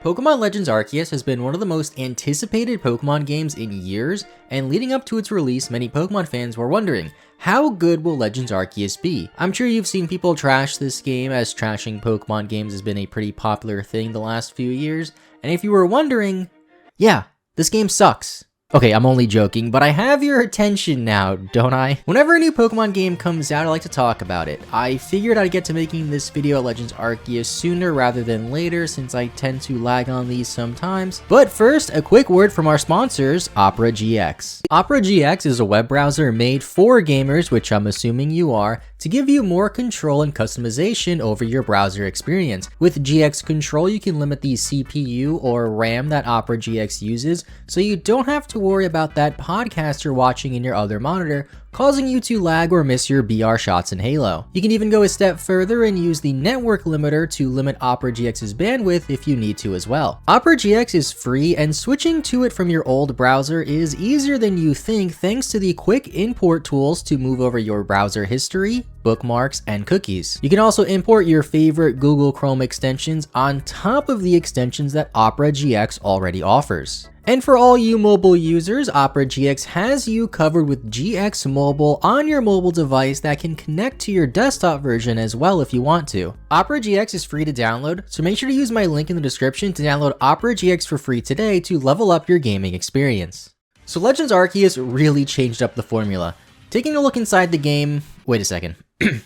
Pokemon Legends Arceus has been one of the most anticipated Pokemon games in years, and leading up to its release, many Pokemon fans were wondering, how good will Legends Arceus be? I'm sure you've seen people trash this game, as trashing Pokemon games has been a pretty popular thing the last few years, and if you were wondering, yeah, this game sucks. Okay, I'm only joking, but I have your attention now, don't I? Whenever a new Pokemon game comes out, I like to talk about it. I figured I'd get to making this video at Legends Arceus sooner rather than later, since I tend to lag on these sometimes. But first, a quick word from our sponsors, Opera GX. Opera GX is a web browser made for gamers, which I'm assuming you are, to give you more control and customization over your browser experience. With GX Control, you can limit the CPU or RAM that Opera GX uses, so you don't have to worry about that podcast you're watching in your other monitor causing you to lag or miss your BR shots in Halo. You can even go a step further and use the network limiter to limit Opera GX's bandwidth if you need to as well. Opera GX is free, and switching to it from your old browser is easier than you think thanks to the quick import tools to move over your browser history, bookmarks, and cookies. You can also import your favorite Google Chrome extensions on top of the extensions that Opera GX already offers. And for all you mobile users, Opera GX has you covered with GX Mobile on your mobile device that can connect to your desktop version as well if you want to. Opera GX is free to download, so make sure to use my link in the description to download Opera GX for free today to level up your gaming experience. So Legends Arceus really changed up the formula. Taking a look inside the game, wait a second.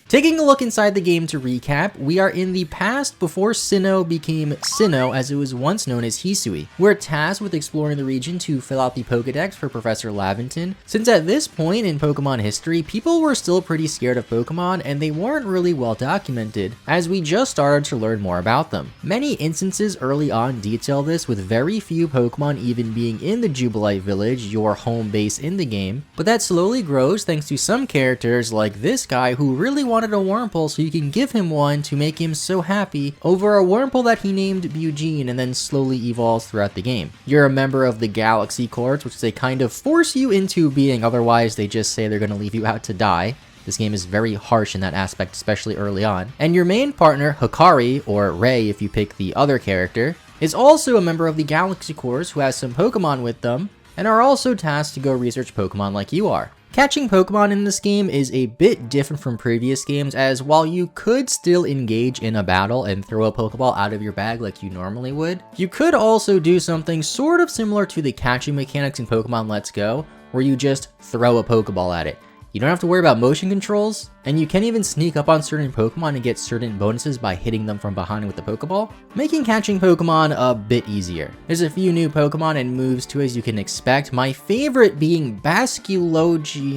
Taking a look inside the game to recap, we are in the past before Sinnoh became Sinnoh, as it was once known as Hisui. We're tasked with exploring the region to fill out the Pokedex for Professor Laventon, since at this point in Pokemon history, people were still pretty scared of Pokemon and they weren't really well documented, as we just started to learn more about them. Many instances early on detail this, with very few Pokemon even being in the Jubilite Village, your home base in the game, but that slowly grows thanks to some characters like this guy who really wanted a Wurmple, so you can give him one to make him so happy over a Wurmple that he named Eugene and then slowly evolves throughout the game. You're a member of the Galaxy Courts, which they kind of force you into being, otherwise they just say they're going to leave you out to die. This game is very harsh in that aspect, especially early on. And your main partner, Hikari, or Ray if you pick the other character, is also a member of the Galaxy Courts who has some Pokemon with them, and are also tasked to go research Pokemon like you are. Catching Pokemon in this game is a bit different from previous games, as while you could still engage in a battle and throw a Pokeball out of your bag like you normally would, you could also do something sort of similar to the catching mechanics in Pokemon Let's Go, where you just throw a Pokeball at it. You don't have to worry about motion controls, and you can even sneak up on certain Pokemon and get certain bonuses by hitting them from behind with the Pokeball, making catching Pokemon a bit easier. There's a few new Pokemon and moves too, as you can expect, my favorite being Basculogion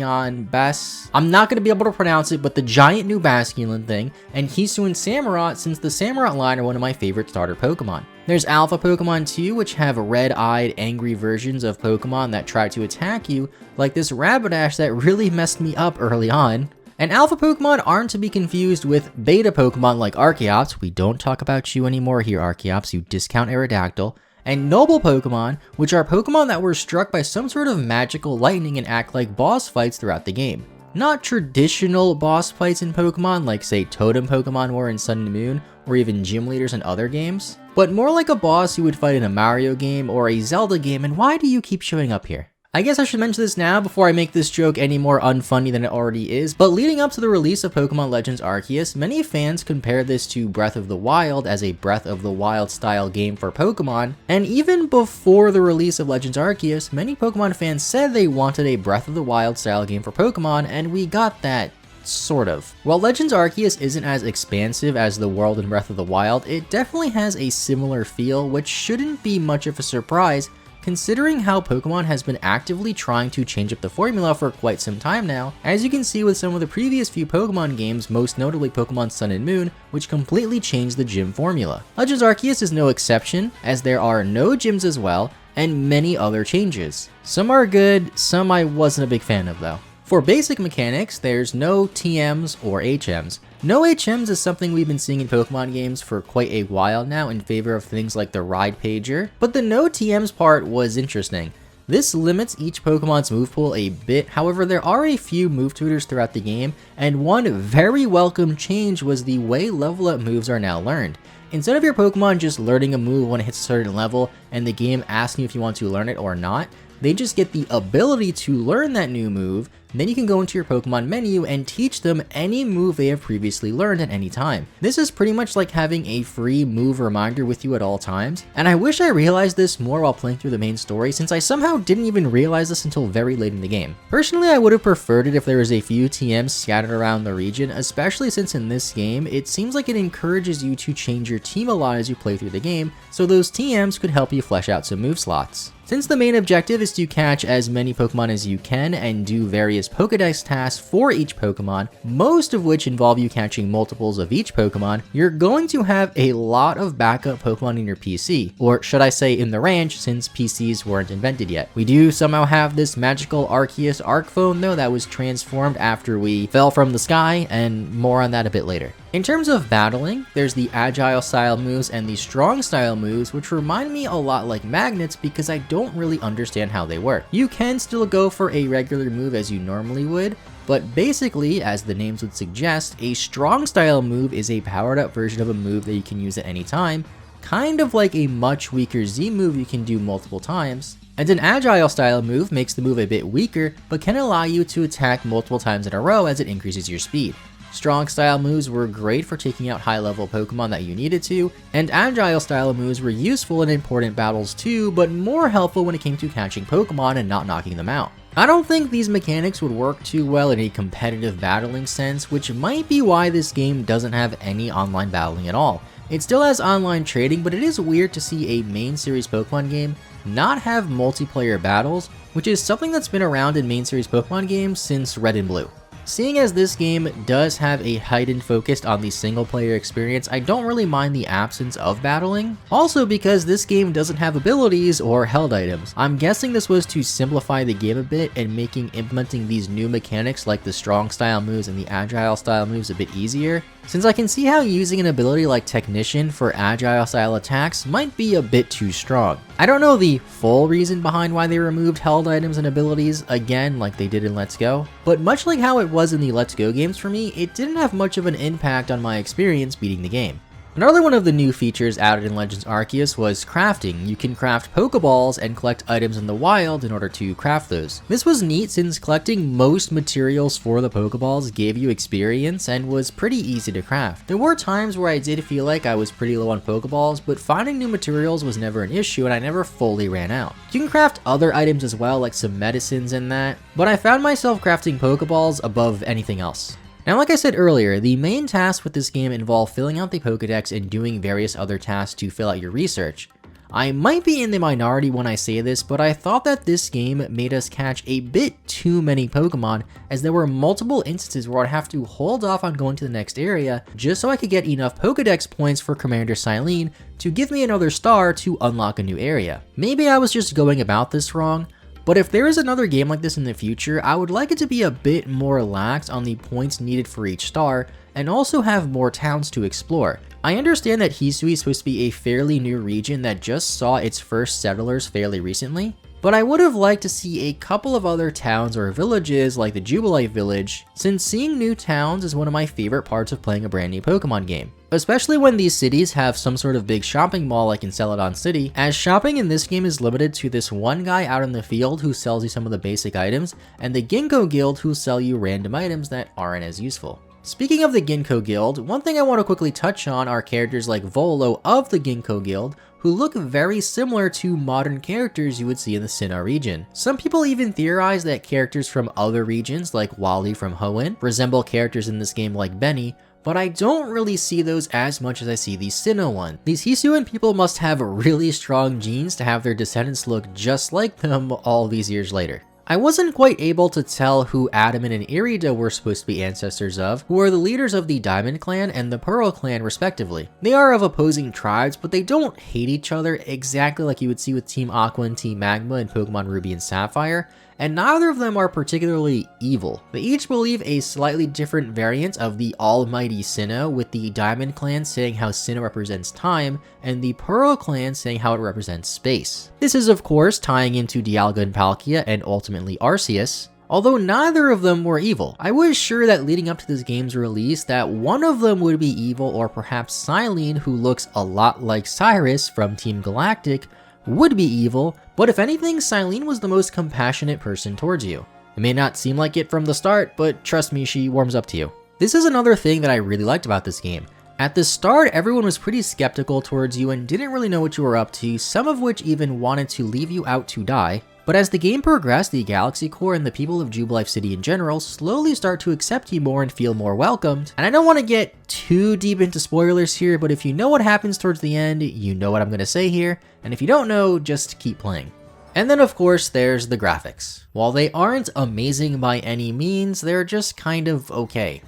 I'm not going to be able to pronounce it, but the giant new Basculin thing, and Hisuian Samurott, since the Samurott line are one of my favorite starter Pokemon. There's Alpha Pokemon too, which have red-eyed, angry versions of Pokemon that try to attack you, like this Rapidash that really messed me up early on. And Alpha Pokemon aren't to be confused with Beta Pokemon like Archeops, we don't talk about you anymore here Archeops, you discount Aerodactyl, and Noble Pokemon, which are Pokemon that were struck by some sort of magical lightning and act like boss fights throughout the game. Not traditional boss fights in Pokemon like say Totem Pokemon were in Sun and Moon, or even gym leaders in other games, but more like a boss you would fight in a Mario game or a Zelda game. And why do you keep showing up here? I guess I should mention this now before I make this joke any more unfunny than it already is, but leading up to the release of Pokemon Legends Arceus, many fans compare this to Breath of the Wild as a Breath of the Wild style game for Pokemon, and even before the release of Legends Arceus, many Pokemon fans said they wanted a Breath of the Wild style game for Pokemon, and we got that. Sort of. While Legends Arceus isn't as expansive as the world in Breath of the Wild, it definitely has a similar feel, which shouldn't be much of a surprise considering how Pokemon has been actively trying to change up the formula for quite some time now, as you can see with some of the previous few Pokemon games, most notably Pokemon Sun and Moon, which completely changed the gym formula. Legends Arceus is no exception, as there are no gyms as well, and many other changes. Some are good, some I wasn't a big fan of though. For basic mechanics, there's no TMs or HMs. No HMs is something we've been seeing in Pokemon games for quite a while now in favor of things like the Ride Pager, but the no TMs part was interesting. This limits each Pokemon's move pool a bit, however there are a few move tutors throughout the game, and one very welcome change was the way level up moves are now learned. Instead of your Pokemon just learning a move when it hits a certain level and the game asking you if you want to learn it or not, they just get the ability to learn that new move. Then you can go into your Pokemon menu and teach them any move they have previously learned at any time. This is pretty much like having a free move reminder with you at all times, and I wish I realized this more while playing through the main story, since I somehow didn't even realize this until very late in the game. Personally, I would have preferred it if there was a few TMs scattered around the region, especially since in this game, it seems like it encourages you to change your team a lot as you play through the game, so those TMs could help you flesh out some move slots. Since the main objective is to catch as many Pokemon as you can and do various Pokédex tasks for each Pokemon, most of which involve you catching multiples of each Pokemon, you're going to have a lot of backup Pokemon in your PC, or should I say in the ranch, since PCs weren't invented yet. We do somehow have this magical Arceus Arc phone though that was transformed after we fell from the sky, and more on that a bit later. In terms of battling, there's the agile style moves and the strong style moves, which remind me a lot like magnets because I don't really understand how they work. You can still go for a regular move as you normally would, but basically, as the names would suggest, a strong style move is a powered up version of a move that you can use at any time, kind of like a much weaker Z move you can do multiple times. And an agile style move makes the move a bit weaker, but can allow you to attack multiple times in a row as it increases your speed. Strong style moves were great for taking out high level Pokemon that you needed to, and agile style moves were useful in important battles too, but more helpful when it came to catching Pokemon and not knocking them out. I don't think these mechanics would work too well in a competitive battling sense, which might be why this game doesn't have any online battling at all. It still has online trading, but it is weird to see a main series Pokemon game not have multiplayer battles, which is something that's been around in main series Pokemon games since Red and Blue. Seeing as this game does have a heightened focus on the single player experience, I don't really mind the absence of battling. Also because this game doesn't have abilities or held items. I'm guessing this was to simplify the game a bit and making implementing these new mechanics like the strong style moves and the agile style moves a bit easier, since I can see how using an ability like Technician for agile style attacks might be a bit too strong. I don't know the full reason behind why they removed held items and abilities, again like they did in Let's Go, but much like how it was in the Let's Go games for me, it didn't have much of an impact on my experience beating the game. Another one of the new features added in Legends Arceus was crafting. You can craft Pokeballs and collect items in the wild in order to craft those. This was neat since collecting most materials for the Pokeballs gave you experience and was pretty easy to craft. There were times where I did feel like I was pretty low on Pokeballs, but finding new materials was never an issue and I never fully ran out. You can craft other items as well, like some medicines and that, but I found myself crafting Pokeballs above anything else. Now, like I said earlier, the main tasks with this game involve filling out the Pokédex and doing various other tasks to fill out your research. I might be in the minority when I say this, but I thought that this game made us catch a bit too many Pokemon, as there were multiple instances where I'd have to hold off on going to the next area just so I could get enough Pokédex points for Commander Silene to give me another star to unlock a new area. Maybe I was just going about this wrong, but if there is another game like this in the future, I would like it to be a bit more lax on the points needed for each star, and also have more towns to explore. I understand that Hisui is supposed to be a fairly new region that just saw its first settlers fairly recently, but I would have liked to see a couple of other towns or villages like the Jubilite village, since seeing new towns is one of my favorite parts of playing a brand new Pokemon game. Especially when these cities have some sort of big shopping mall like in Celadon City, as shopping in this game is limited to this one guy out in the field who sells you some of the basic items, and the Ginkgo Guild who sell you random items that aren't as useful. Speaking of the Ginkgo Guild, one thing I want to quickly touch on are characters like Volo of the Ginkgo Guild, who look very similar to modern characters you would see in the Sinnoh region. Some people even theorize that characters from other regions like Wally from Hoenn resemble characters in this game like Benny, but I don't really see those as much as I see the Sinnoh one. These Hisuian people must have really strong genes to have their descendants look just like them all these years later. I wasn't quite able to tell who Adaman and Irida were supposed to be ancestors of, who are the leaders of the Diamond Clan and the Pearl Clan respectively. They are of opposing tribes, but they don't hate each other exactly like you would see with Team Aqua and Team Magma in Pokemon Ruby and Sapphire, and neither of them are particularly evil. They each believe a slightly different variant of the almighty Sinnoh, with the Diamond Clan saying how Sinnoh represents time, and the Pearl Clan saying how it represents space. This is of course tying into Dialga and Palkia and ultimately Arceus. although neither of them were evil. I was sure that leading up to this game's release that one of them would be evil, or perhaps Silene, who looks a lot like Cyrus from Team Galactic, would be evil, but if anything, Silene was the most compassionate person towards you. It may not seem like it from the start, but trust me, she warms up to you. This is another thing that I really liked about this game. At the start, everyone was pretty skeptical towards you and didn't really know what you were up to, some of which even wanted to leave you out to die. But as the game progressed, the Galaxy Core and the people of Jubilife City in general slowly start to accept you more and feel more welcomed. And I don't want to get too deep into spoilers here, but if you know what happens towards the end, you know what I'm going to say here. And if you don't know, just keep playing. And then of course there's the graphics. While they aren't amazing by any means, they're just kind of okay.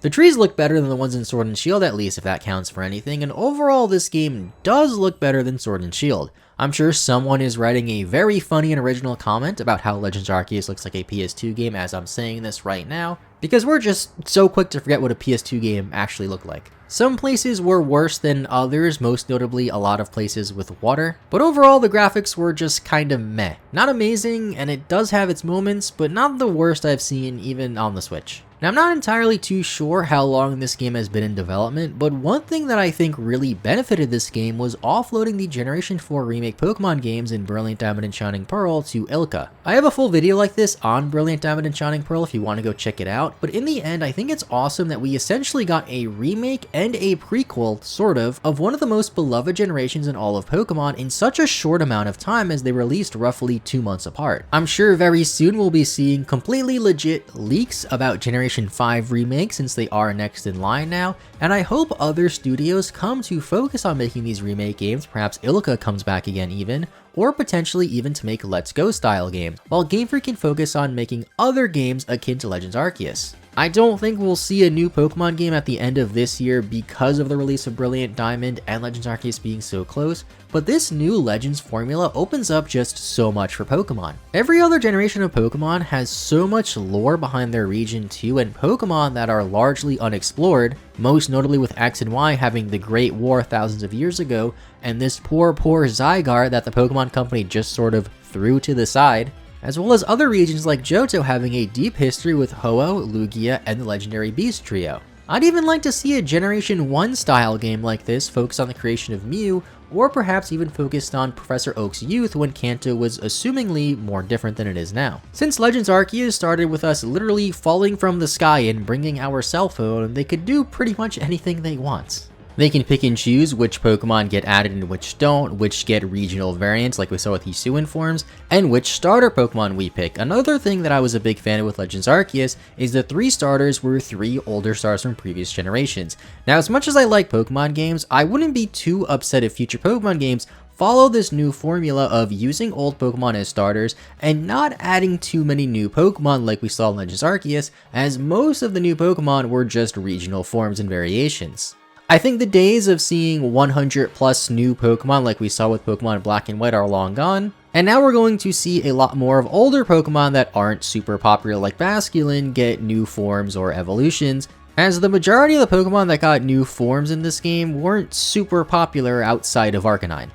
The trees look better than the ones in Sword and Shield, at least if that counts for anything, and overall this game does look better than Sword and Shield. I'm sure someone is writing a very funny and original comment about how Legends Arceus looks like a PS2 game as I'm saying this right now, because we're just so quick to forget what a PS2 game actually looked like. Some places were worse than others, most notably a lot of places with water, but overall the graphics were just kind of meh. Not amazing, and it does have its moments, but not the worst I've seen even on the Switch. Now, I'm not entirely too sure how long this game has been in development, but one thing that I think really benefited this game was offloading the Generation 4 remake Pokemon games in Brilliant Diamond and Shining Pearl to ILCA. I have a full video like this on Brilliant Diamond and Shining Pearl if you want to go check it out, but in the end I think it's awesome that we essentially got a remake and a prequel, sort of one of the most beloved generations in all of Pokemon in such a short amount of time as they released roughly 2 months apart. I'm sure very soon we'll be seeing completely legit leaks about Generation 5 remake since they are next in line now, and I hope other studios come to focus on making these remake games, perhaps ILCA comes back again even, or potentially even to make Let's Go style games, while Game Freak can focus on making other games akin to Legends Arceus. I don't think we'll see a new Pokemon game at the end of this year because of the release of Brilliant Diamond and Legends Arceus being so close, but this new Legends formula opens up just so much for Pokemon. Every other generation of Pokemon has so much lore behind their region too, and Pokemon that are largely unexplored, most notably with X and Y having the Great War thousands of years ago, and this poor Zygarde that the Pokemon Company just sort of threw to the side, as well as other regions like Johto having a deep history with Ho-Oh, Lugia, and the legendary Beast Trio. I'd even like to see a Generation 1 style game like this focused on the creation of Mew, or perhaps even focused on Professor Oak's youth when Kanto was assumingly more different than it is now. Since Legends Arceus started with us literally falling from the sky and bringing our cell phone, they could do pretty much anything they want. They can pick and choose which Pokemon get added and which don't, which get regional variants like we saw with Hisuian forms, and which starter Pokemon we pick. Another thing that I was a big fan of with Legends Arceus is the 3 starters were 3 older stars from previous generations. Now, as much as I like Pokemon games, I wouldn't be too upset if future Pokemon games follow this new formula of using old Pokemon as starters and not adding too many new Pokemon like we saw in Legends Arceus, as most of the new Pokemon were just regional forms and variations. I think the days of seeing 100 plus new Pokemon like we saw with Pokemon Black and White are long gone, and now we're going to see a lot more of older Pokemon that aren't super popular like Basculin get new forms or evolutions, as the majority of the Pokemon that got new forms in this game weren't super popular outside of Arcanine.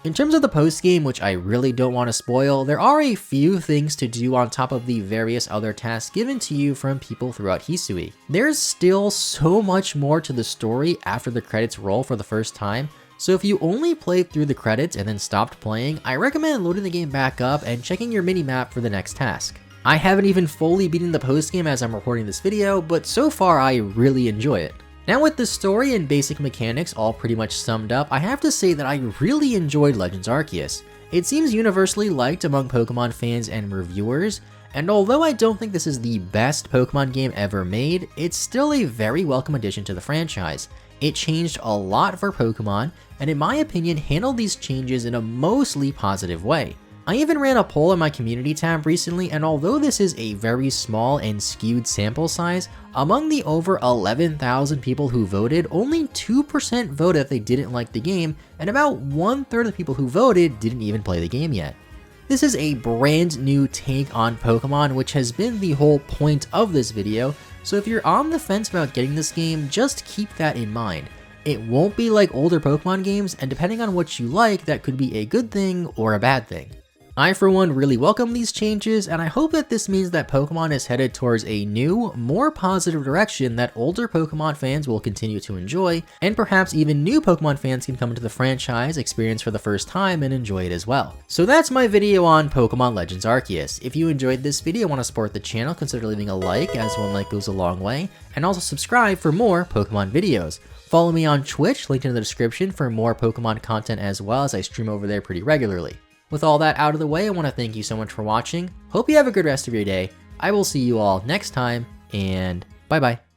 In terms of the post-game, which I really don't want to spoil, there are a few things to do on top of the various other tasks given to you from people throughout Hisui. There's still so much more to the story after the credits roll for the first time, so if you only played through the credits and then stopped playing, I recommend loading the game back up and checking your minimap for the next task. I haven't even fully beaten the post-game as I'm recording this video, but so far I really enjoy it. Now with the story and basic mechanics all pretty much summed up, I have to say that I really enjoyed Legends Arceus. It seems universally liked among Pokemon fans and reviewers, and although I don't think this is the best Pokemon game ever made, it's still a very welcome addition to the franchise. It changed a lot for Pokemon, and in my opinion handled these changes in a mostly positive way. I even ran a poll in my community tab recently, and although this is a very small and skewed sample size, among the over 11,000 people who voted, only 2% voted that they didn't like the game, and about 1/3 of the people who voted didn't even play the game yet. This is a brand new take on Pokemon, which has been the whole point of this video, so if you're on the fence about getting this game, just keep that in mind. It won't be like older Pokemon games, and depending on what you like, that could be a good thing or a bad thing. I for one really welcome these changes, and I hope that this means that Pokemon is headed towards a new, more positive direction that older Pokemon fans will continue to enjoy, and perhaps even new Pokemon fans can come into the franchise, experience for the first time, and enjoy it as well. So that's my video on Pokemon Legends Arceus. If you enjoyed this video and want to support the channel, consider leaving a like, as one like goes a long way, and also subscribe for more Pokemon videos. Follow me on Twitch, linked in the description, for more Pokemon content as well, as I stream over there pretty regularly. With all that out of the way, I want to thank you so much for watching. Hope you have a good rest of your day. I will see you all next time, and bye bye.